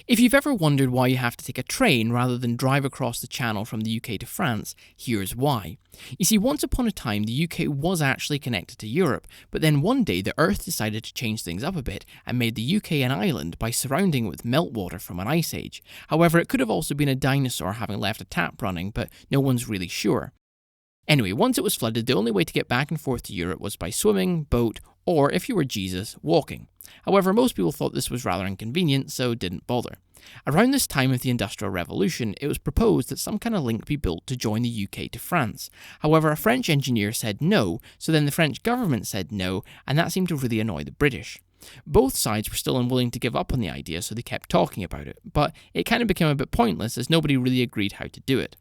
If you've ever wondered why you have to take a train rather than drive across the channel from the UK to France, here's why. You see, once upon a time the UK was actually connected to Europe, but then one day the Earth decided to change things up a bit and made the UK an island by surrounding it with meltwater from an ice age. However, it could have also been a dinosaur having left a tap running, but no one's really sure. Anyway, once it was flooded, the only way to get back and forth to Europe was by swimming, boat, or, if you were Jesus, walking. However, most people thought this was rather inconvenient, so didn't bother. Around this time of the Industrial Revolution, it was proposed that some kind of link be built to join the UK to France. However, a French engineer said no, so then the French government said no, and that seemed to really annoy the British. Both sides were still unwilling to give up on the idea, so they kept talking about it, but it kind of became a bit pointless as nobody really agreed how to do it.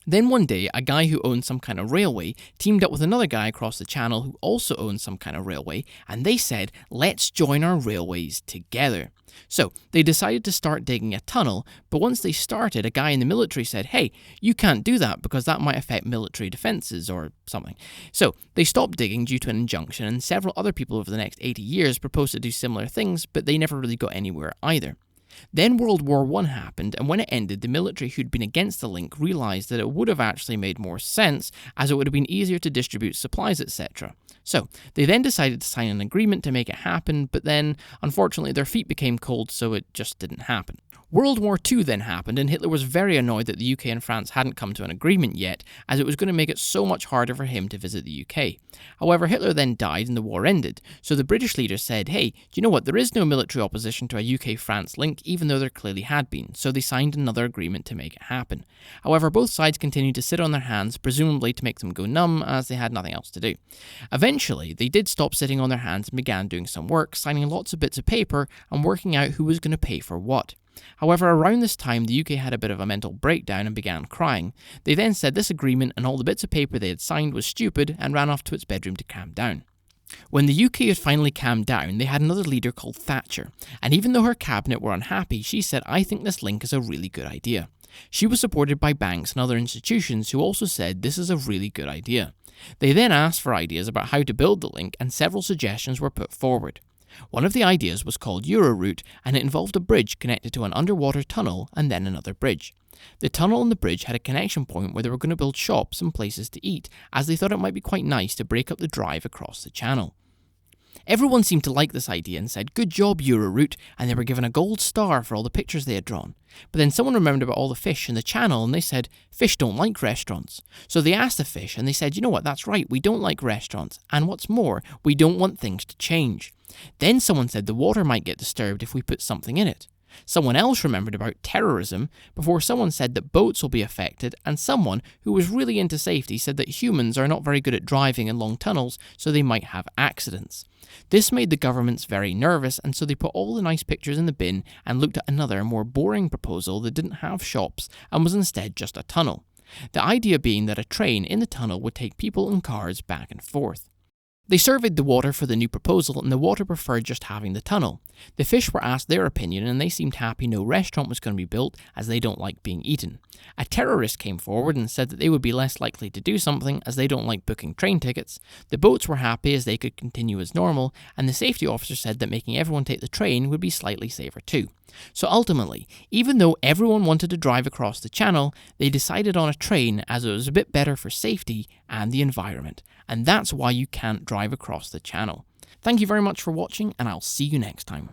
Then one day, a guy who owned some kind of railway teamed up with another guy across the channel who also owned some kind of railway, and they said, let's join our railways together. So they decided to start digging a tunnel, but once they started, a guy in the military said, hey, you can't do that because that might affect military defences or something. So they stopped digging due to an injunction, and several other people over the next 80 years proposed to do similar things, but they never really got anywhere either. Then World War I happened, and when it ended, the military who'd been against the link realised that it would have actually made more sense, as it would have been easier to distribute supplies, etc. So, they then decided to sign an agreement to make it happen, but then, unfortunately, their feet became cold, so it just didn't happen. World War II then happened, and Hitler was very annoyed that the UK and France hadn't come to an agreement yet, as it was going to make it so much harder for him to visit the UK. However, Hitler then died and the war ended, so the British leaders said, hey, do you know what, there is no military opposition to a UK-France link, even though there clearly had been, so they signed another agreement to make it happen. However, both sides continued to sit on their hands, presumably to make them go numb, as they had nothing else to do. Eventually, they did stop sitting on their hands and began doing some work, signing lots of bits of paper and working out who was going to pay for what. However, around this time, the UK had a bit of a mental breakdown and began crying. They then said this agreement and all the bits of paper they had signed was stupid and ran off to its bedroom to calm down. When the UK had finally calmed down, they had another leader called Thatcher, and even though her cabinet were unhappy, she said, I think this link is a really good idea. She was supported by banks and other institutions who also said this is a really good idea. They then asked for ideas about how to build the link, and several suggestions were put forward. One of the ideas was called EuroRoute, and it involved a bridge connected to an underwater tunnel and then another bridge. The tunnel and the bridge had a connection point where they were going to build shops and places to eat, as they thought it might be quite nice to break up the drive across the channel. Everyone seemed to like this idea and said, good job EuroRoute, and they were given a gold star for all the pictures they had drawn. But then someone remembered about all the fish in the channel and they said, fish don't like restaurants. So they asked the fish and they said, you know what, that's right, we don't like restaurants, and what's more, we don't want things to change. Then someone said the water might get disturbed if we put something in it. Someone else remembered about terrorism before someone said that boats will be affected, and someone who was really into safety said that humans are not very good at driving in long tunnels, so they might have accidents. This made the governments very nervous, and so they put all the nice pictures in the bin and looked at another, more boring proposal that didn't have shops and was instead just a tunnel. The idea being that a train in the tunnel would take people and cars back and forth. They surveyed the water for the new proposal, and the water preferred just having the tunnel. The fish were asked their opinion, and they seemed happy no restaurant was going to be built, as they don't like being eaten. A terrorist came forward and said that they would be less likely to do something, as they don't like booking train tickets. The boats were happy as they could continue as normal, and the safety officer said that making everyone take the train would be slightly safer too. So ultimately, even though everyone wanted to drive across the channel, they decided on a train as it was a bit better for safety and the environment. And that's why you can't drive across the channel. Thank you very much for watching, and I'll see you next time.